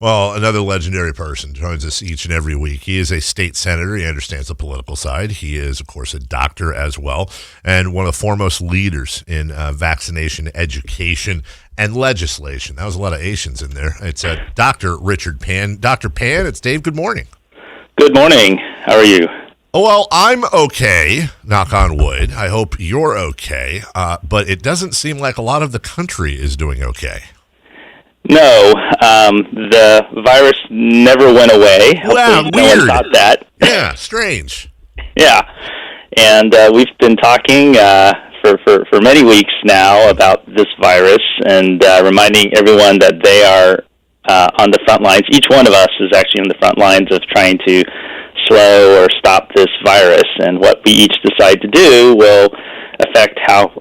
Well, another legendary person joins us each and every week. He is a state senator. He understands the political side. He is, of course, a doctor as well, and one of the foremost leaders in vaccination education and legislation. That was a lot of Asians in there. It's Dr. Richard Pan. Dr. Pan, it's Dave. Good morning. Good morning. How are you? Oh, well, I'm okay, knock on wood. I hope you're okay, but it doesn't seem like a lot of the country is doing okay. No, the virus never went away. Wow, Hopefully weird. No one thought that. Yeah, strange. Yeah, and we've been talking for many weeks now about this virus and reminding everyone that they are on the front lines. Each one of us is actually on the front lines of trying to slow or stop this virus, and what we each decide to do will affect how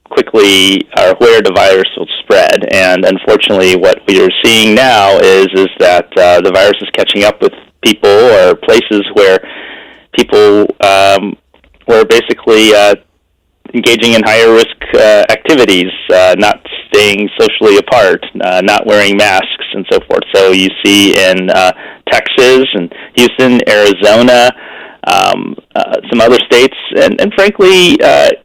quickly or where the virus will spread. And unfortunately, what we are seeing now is that the virus is catching up with people or places where people were basically engaging in higher risk activities, not staying socially apart, not wearing masks, and so forth. So you see in Texas and Houston, Arizona, some other states, and frankly,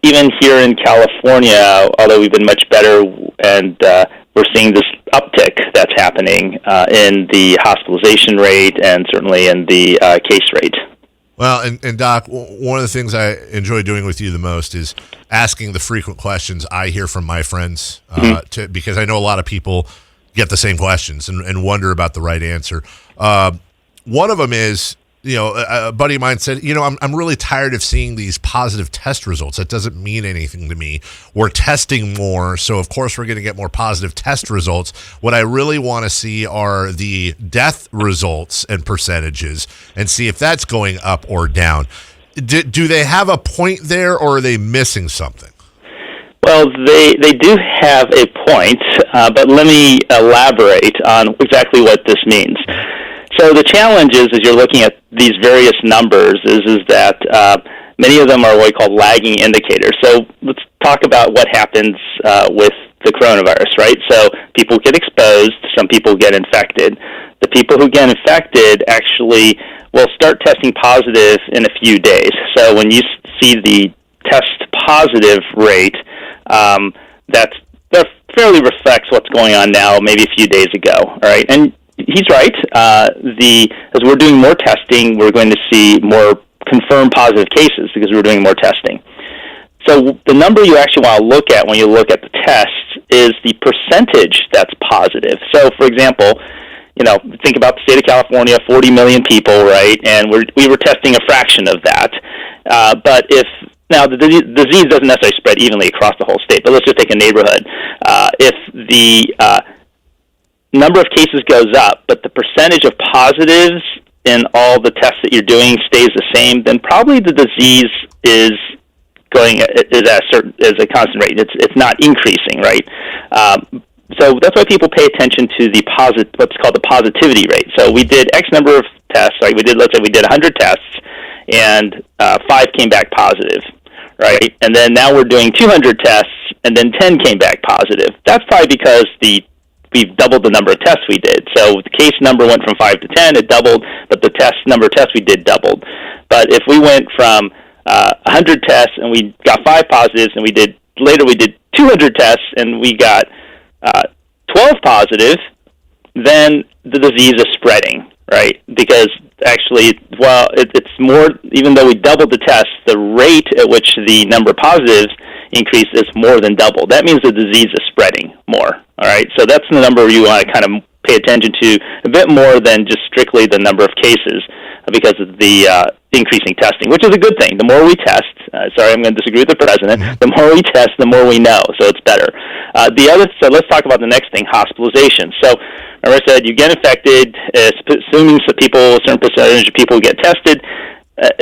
even here in California, although we've been much better, and we're seeing this uptick that's happening in the hospitalization rate and certainly in the case rate. Well, and Doc, one of the things I enjoy doing with you the most is asking the frequent questions I hear from my friends, because I know a lot of people get the same questions and wonder about the right answer. One of them is, a buddy of mine said, I'm really tired of seeing these positive test results. That doesn't mean anything to me. We're testing more, so of course we're going to get more positive test results. What I really want to see are the death results and percentages and see if that's going up or down. Do they have a point there, or are they missing something? Well, they do have a point, but let me elaborate on exactly what this means. So the challenge is, as you're looking at these various numbers, is that many of them are what we call lagging indicators. So let's talk about what happens with the coronavirus, right? So people get exposed, some people get infected. The people who get infected actually will start testing positive in a few days. So when you see the test positive rate, that fairly reflects what's going on now, maybe a few days ago, all right? And he's right. As we're doing more testing, we're going to see more confirmed positive cases because we're doing more testing. So the number you actually want to look at when you look at the tests is the percentage that's positive. So, for example, think about the state of California, 40 million people, right? And we were testing a fraction of that. But now the disease doesn't necessarily spread evenly across the whole state, but let's just take a neighborhood. If the number of cases goes up, but the percentage of positives in all the tests that you're doing stays the same, then probably the disease is at a constant rate. It's not increasing, right? So that's why people pay attention to what's called the positivity rate. So we did X number of tests, right? Let's say we did 100 tests, and 5 came back positive, right? And then now we're doing 200 tests, and then 10 came back positive. That's probably because we've doubled the number of tests we did. So the case number went from 5 to 10, it doubled, but the number of tests we did doubled. But if we went from 100 tests and we got 5 positives, and we did 200 tests and we got 12 positive, then the disease is spreading, right? Because actually, it's more, even though we doubled the tests, the rate at which the number of positives increase is more than double. That means the disease is spreading more, all right? So that's the number you want to kind of pay attention to a bit more than just strictly the number of cases because of the increasing testing, which is a good thing. The more we test, I'm going to disagree with the president, the more we test, the more we know, so it's better. So let's talk about the next thing, hospitalization. So remember I said you get infected, assuming a certain percentage of people get tested,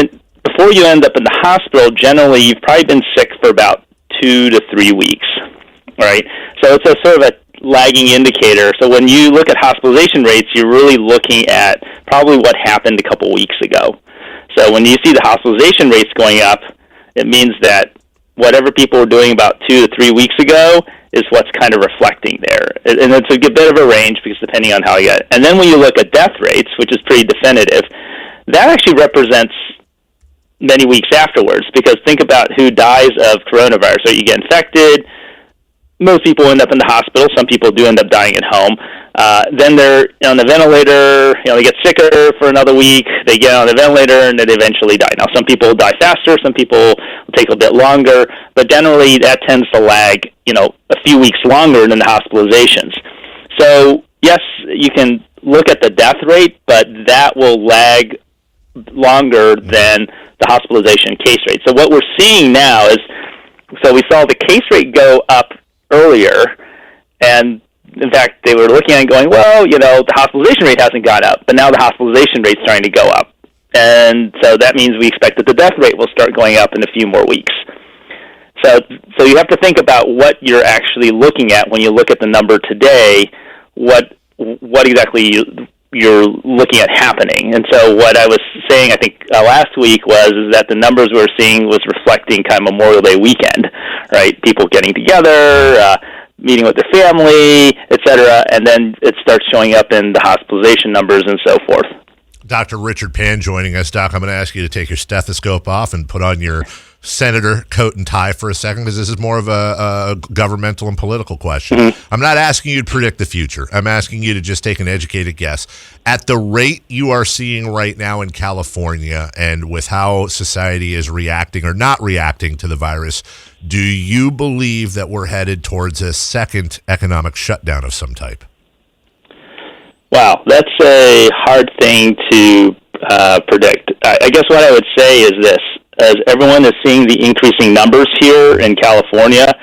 and before you end up in the hospital, generally you've probably been sick for about 2 to 3 weeks, right? So it's a sort of a lagging indicator. So when you look at hospitalization rates, you're really looking at probably what happened a couple weeks ago. So when you see the hospitalization rates going up, it means that whatever people were doing about 2 to 3 weeks ago is what's kind of reflecting there. And it's a bit of a range because depending on how you get it. And then when you look at death rates, which is pretty definitive, that actually represents many weeks afterwards, because think about who dies of coronavirus. So you get infected, most people end up in the hospital, some people do end up dying at home. Then they're on the ventilator, they get sicker for another week, they get on the ventilator, and then they eventually die. Now, some people die faster, some people will take a bit longer, but generally that tends to lag, a few weeks longer than the hospitalizations. So, yes, you can look at the death rate, but that will lag longer than the hospitalization case rate. So what we're seeing now is, so we saw the case rate go up earlier, and in fact, they were looking at it going, well, the hospitalization rate hasn't gone up, but now the hospitalization rate's starting to go up. And so that means we expect that the death rate will start going up in a few more weeks. So you have to think about what you're actually looking at when you look at the number today, what exactly you're looking at happening. And so what I was saying, I think, last week is that the numbers we were seeing was reflecting kind of Memorial Day weekend, right? People getting together, meeting with their family, et cetera, and then it starts showing up in the hospitalization numbers and so forth. Dr. Richard Pan joining us. Doc, I'm going to ask you to take your stethoscope off and put on your senator coat and tie for a second, because this is more of a governmental and political question. Mm-hmm. I'm not asking you to predict the future. I'm asking you to just take an educated guess. At the rate you are seeing right now in California, and with how society is reacting or not reacting to the virus, do you believe that we're headed towards a second economic shutdown of some type? Wow, that's a hard thing to predict. I guess what I would say is this. As everyone is seeing the increasing numbers here in California,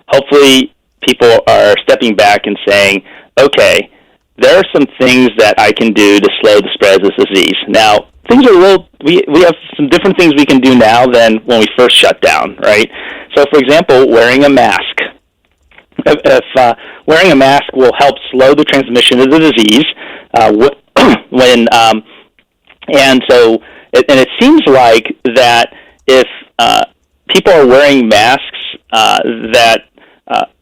hopefully people are stepping back and saying, okay, there are some things that I can do to slow the spread of this disease. Now, things are we have some different things we can do now than when we first shut down, right? So, for example, wearing a mask. If wearing a mask will help slow the transmission of the disease, and it seems like that if people are wearing masks, that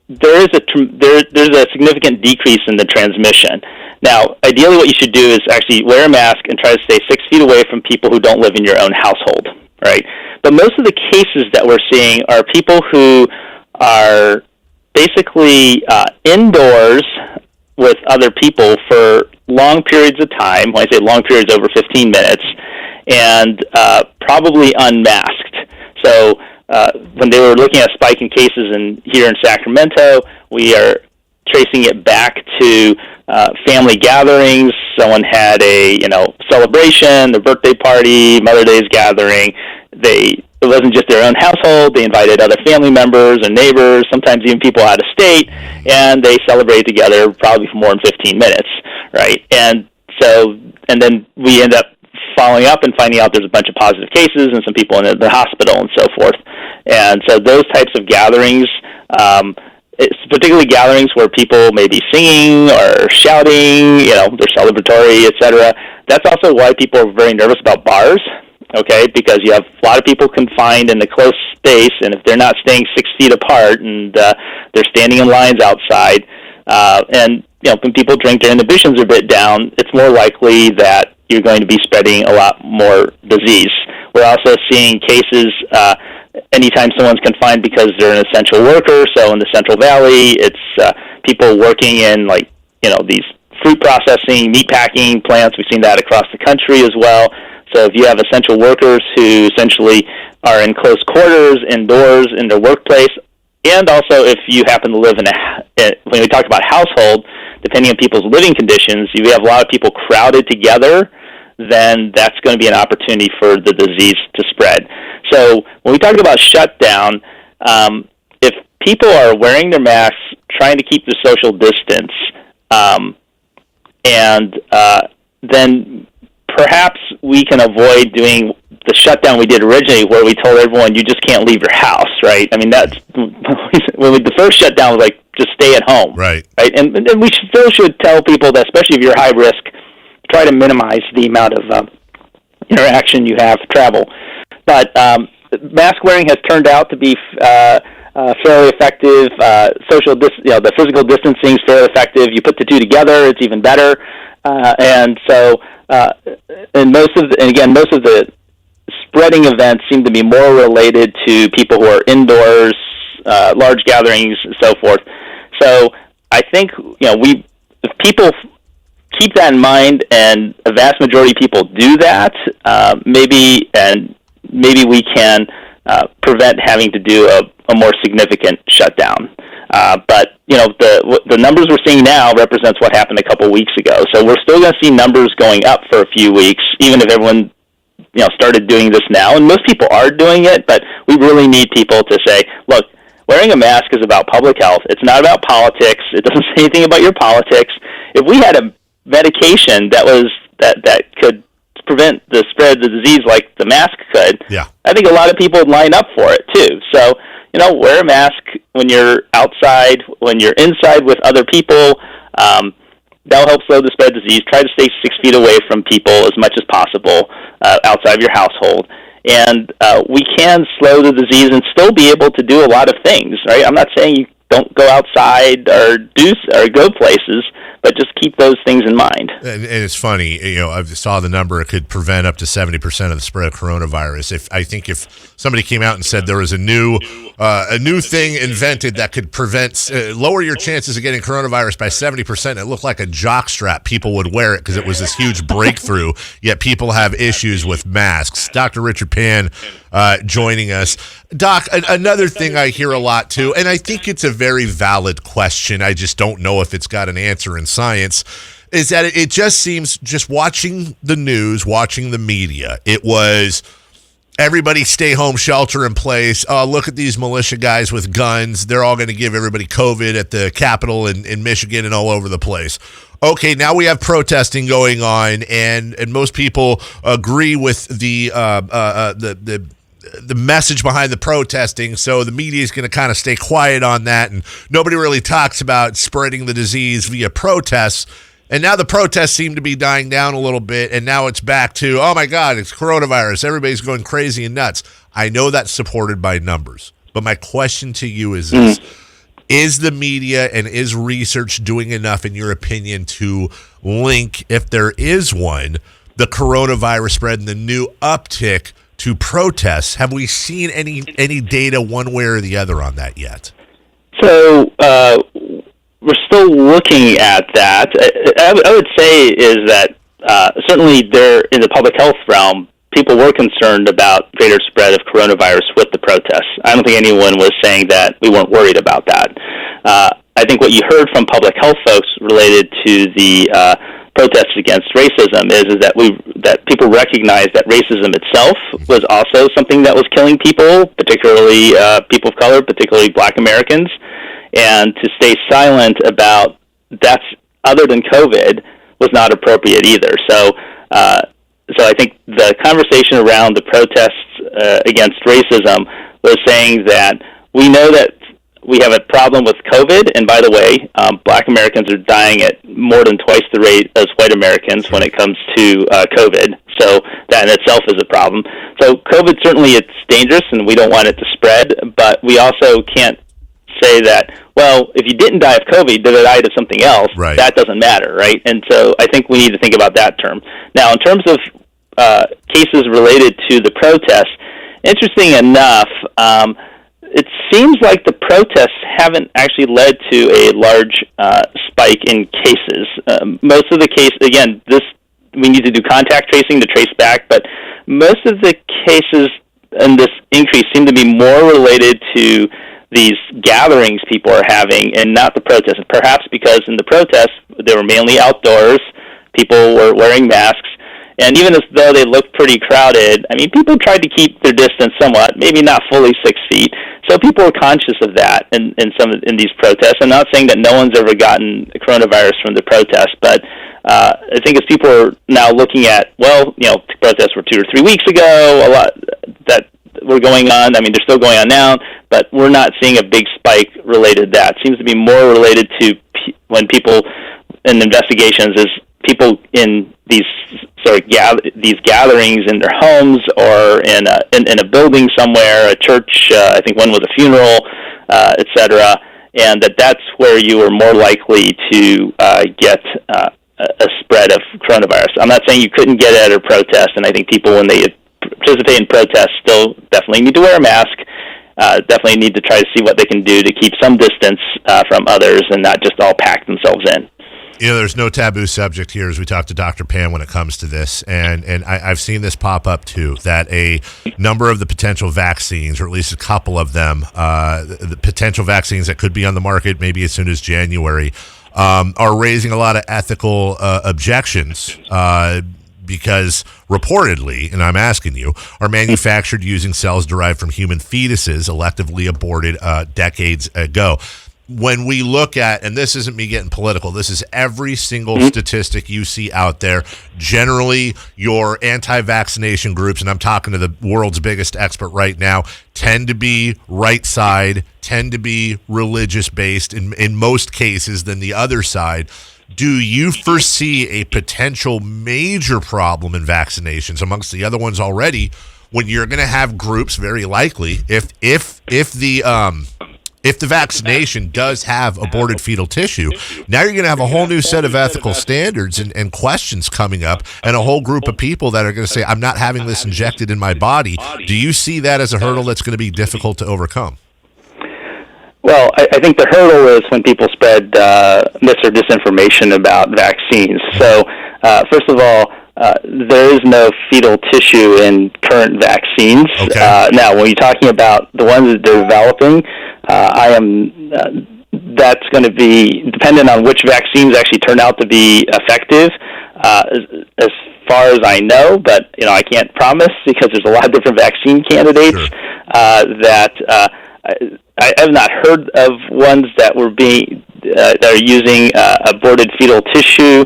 there's a significant decrease in the transmission. Now, ideally, what you should do is actually wear a mask and try to stay 6 feet away from people who don't live in your own household, right? But most of the cases that we're seeing are people who are basically indoors with other people for long periods of time. When I say long periods, over 15 minutes, and probably unmasked. So when they were looking at a spike in cases here in Sacramento, we are tracing it back to family gatherings. Someone had a celebration, their birthday party, Mother's Day's gathering. It wasn't just their own household. They invited other family members and neighbors, sometimes even people out of state, and they celebrated together probably for more than 15 minutes, right? And then we end up following up and finding out there's a bunch of positive cases and some people in the hospital and so forth. And so those types of gatherings, it's particularly gatherings where people may be singing or shouting, they're celebratory, etc. That's also why people are very nervous about bars, okay, because you have a lot of people confined in a close space, and if they're not staying 6 feet apart and they're standing in lines outside, and when people drink, their inhibitions are a bit down, it's more likely that you're going to be spreading a lot more disease. We're also seeing cases anytime someone's confined because they're an essential worker. So in the Central Valley, it's people working in these fruit processing, meat packing plants. We've seen that across the country as well. So if you have essential workers who essentially are in close quarters, indoors, in their workplace, and also if you happen to live when we talk about household, depending on people's living conditions, if you have a lot of people crowded together, then that's going to be an opportunity for the disease to spread. So when we talk about shutdown, if people are wearing their masks, trying to keep the social distance, then perhaps we can avoid doing the shutdown we did originally, where we told everyone you just can't leave your house, right? I mean, that's the first shutdown was like just stay at home, right? And we still should tell people that, especially if you're high risk, try to minimize the amount of interaction you have, travel. But mask wearing has turned out to be fairly effective. The physical distancing is fairly effective. You put the two together, it's even better. And most of the spreading events seem to be more related to people who are indoors, large gatherings, and so forth. So I think if people keep that in mind, and a vast majority of people do that, maybe we can prevent having to do a more significant shutdown. But the numbers we're seeing now represents what happened a couple weeks ago. So we're still going to see numbers going up for a few weeks, even if everyone started doing this now. And most people are doing it, but we really need people to say, look, wearing a mask is about public health. It's not about politics. It doesn't say anything about your politics. If we had a medication that could prevent the spread of the disease like the mask could, I think a lot of people would line up for it too. So, wear a mask when you're outside, when you're inside with other people. That'll help slow the spread of disease. Try to stay 6 feet away from people as much as possible outside of your household. And we can slow the disease and still be able to do a lot of things, right? I'm not saying you don't go outside or go places, but just keep those things in mind. And it's funny, I saw the number. It could prevent up to 70% of the spread of coronavirus. If somebody came out and said there was a new thing invented that could prevent, lower your chances of getting coronavirus by 70%, it looked like a jock strap. People would wear it because it was this huge breakthrough. Yet people have issues with masks. Dr. Richard Pan joining us. Doc, another thing I hear a lot too, and I think it's a very valid question, I just don't know if it's got an answer in science, is that it just seems, just watching the news, watching the media, it was everybody stay home, shelter in place. Oh, look at these militia guys with guns. They're all going to give everybody COVID at the Capitol in Michigan and all over the place. Okay, now we have protesting going on, and most people agree with the message behind the protesting, so the media is going to kind of stay quiet on that, and nobody really talks about spreading the disease via protests. And now the protests seem to be dying down a little bit, and now it's back to, oh my God, it's coronavirus. Everybody's going crazy and nuts. I know that's supported by numbers, but my question to you is this. Is the media and is research doing enough, in your opinion, to link, if there is one, the coronavirus spread and the new uptick to protests? Have we seen any data one way or the other on that yet? So we're still looking at that. I would say is that certainly there, in the public health realm, people were concerned about greater spread of coronavirus with the protests. I don't think anyone was saying that we weren't worried about that. I think what you heard from public health folks related to the protests against racism is that people recognize that racism itself was also something that was killing people, particularly people of color, particularly Black Americans, and to stay silent about that's other than COVID was not appropriate either. So I think the conversation around the protests against racism was saying that we know that we have a problem with COVID, and by the way, Black Americans are dying at more than twice the rate as white Americans when it comes to COVID. So that in itself is a problem. So COVID, certainly it's dangerous, and we don't want it to spread, but we also can't say that, well, if you didn't die of COVID, you died of something else. Right. That doesn't matter, right? And so I think we need to think about that term. Now, in terms of cases related to the protests, interesting enough, it seems like the protests haven't actually led to a large spike in cases. Most of the cases, again, we need to do contact tracing to trace back, but most of the cases in this increase seem to be more related to these gatherings people are having and not the protests. Perhaps because in the protests, they were mainly outdoors, people were wearing masks, and even as though they looked pretty crowded, I mean, people tried to keep their distance somewhat, maybe not fully 6 feet. So people were conscious of that in these protests. I'm not saying that no one's ever gotten coronavirus from the protests, but I think as people are now looking at, protests were 2 or 3 weeks ago, a lot that were going on. I mean, they're still going on now, but we're not seeing a big spike related to that. It seems to be more related to when people in investigations is people in these these gatherings in their homes or in a building somewhere, a church. I think one was a funeral. et cetera, and that's where you are more likely to get a spread of coronavirus. I'm not saying you couldn't get it at a protest, and I think people, when they participate in protests, still definitely need to wear a mask, definitely need to try to see what they can do to keep some distance from others and not just all pack themselves in. You know, there's no taboo subject here as we talk to Dr. Pan when it comes to this, and I've seen this pop up too, that a number of the potential vaccines, or at least a couple of them, the potential vaccines that could be on the market maybe as soon as January, are raising a lot of ethical objections because reportedly, and I'm asking you, are manufactured using cells derived from human fetuses electively aborted decades ago. When we look at, and this isn't me getting political, this is every single statistic you see out there. Generally, your anti-vaccination groups, and I'm talking to the world's biggest expert right now, tend to be right side, tend to be religious-based in most cases than the other side. Do you foresee a potential major problem in vaccinations amongst the other ones already when you're going to have groups, very likely, if the vaccination does have aborted fetal tissue, now you're going to have a whole new set of ethical standards and questions coming up, and a whole group of people that are going to say, I'm not having this injected in my body. Do you see that as a hurdle that's going to be difficult to overcome? Well, I think the hurdle is when people spread myths or disinformation about vaccines. So, first of all, there is no fetal tissue in current vaccines. Okay. Now, when you're talking about the ones that they're developing, that's going to be dependent on which vaccines actually turn out to be effective, as far as I know, but I can't promise because there's a lot of different vaccine candidates. Sure. I have not heard of ones that were that are using aborted fetal tissue.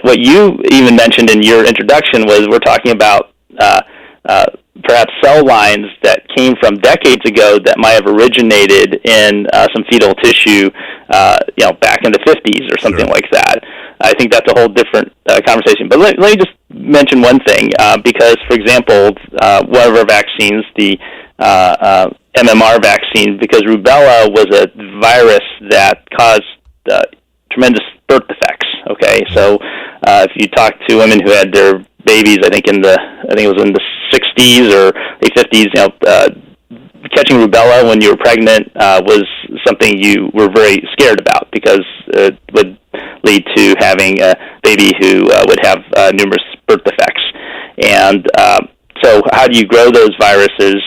What you even mentioned in your introduction was we're talking about perhaps cell lines that came from decades ago that might have originated in some fetal tissue, back in the 50s or something Sure. like that. I think that's a whole different conversation. But let me just mention one thing, because, for example, one of our vaccines, the MMR vaccine, because rubella was a virus that caused tremendous birth defects. Okay, so if you talk to women who had their babies, I think it was in the 60s or late 50s, catching rubella when you were pregnant was something you were very scared about because it would lead to having a baby who would have numerous birth defects. And so how do you grow those viruses?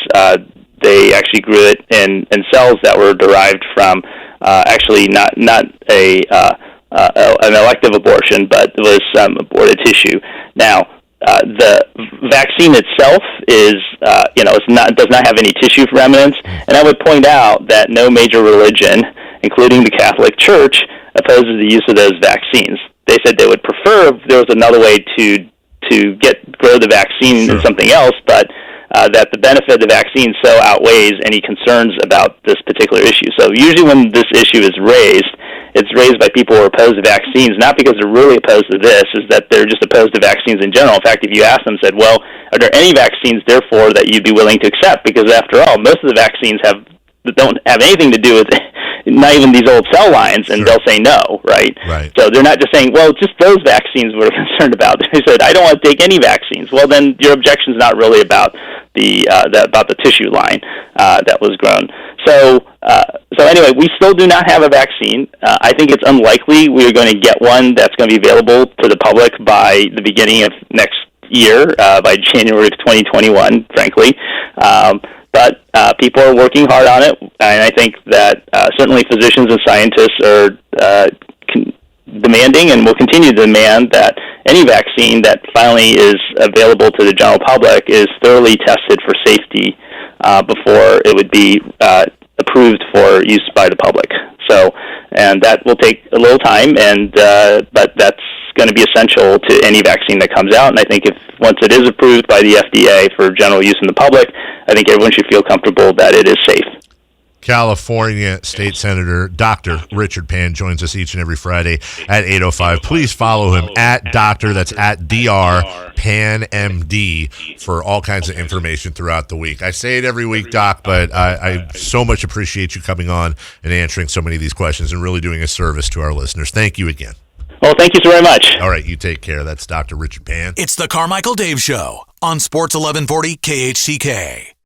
They actually grew it in cells that were derived from actually not an elective abortion, but it was aborted tissue. Now, the vaccine itself is, does not have any tissue remnants, and I would point out that no major religion, including the Catholic Church, opposes the use of those vaccines. They said they would prefer if there was another way to grow the vaccine Sure. in something else, but that the benefit of the vaccine so outweighs any concerns about this particular issue. So usually when this issue is raised, it's raised by people who are opposed to vaccines, not because they're really opposed to this, is that they're just opposed to vaccines in general. In fact, if you ask them, said, well, are there any vaccines, therefore, that you'd be willing to accept? Because after all, most of the vaccines don't have anything to do with not even these old cell lines, and Sure. they'll say no, right? Right. So they're not just saying, well, just those vaccines we're concerned about. They said, I don't want to take any vaccines. Well, then your objection's not really about the tissue line that was grown. So anyway, we still do not have a vaccine. I think it's unlikely we are going to get one that's going to be available to the public by the beginning of next year, by January of 2021, frankly. But people are working hard on it, and I think that certainly physicians and scientists are demanding and will continue to demand that any vaccine that finally is available to the general public is thoroughly tested for safety before it would be approved for use by the public. So, and that will take a little time, but that's going to be essential to any vaccine that comes out. And I think once it is approved by the FDA for general use in the public, I think everyone should feel comfortable that it is safe. California State Senator Dr. Richard Pan joins us each and every Friday at 8:05. Please follow him at Doctor, that's at Dr. Pan MD, for all kinds of information throughout the week. I say it every week, Doc, but I so much appreciate you coming on and answering so many of these questions and really doing a service to our listeners. Thank you again. Well, thank you so very much. All right, you take care. That's Dr. Richard Pan. It's the Carmichael Dave Show on Sports 1140 KHTK.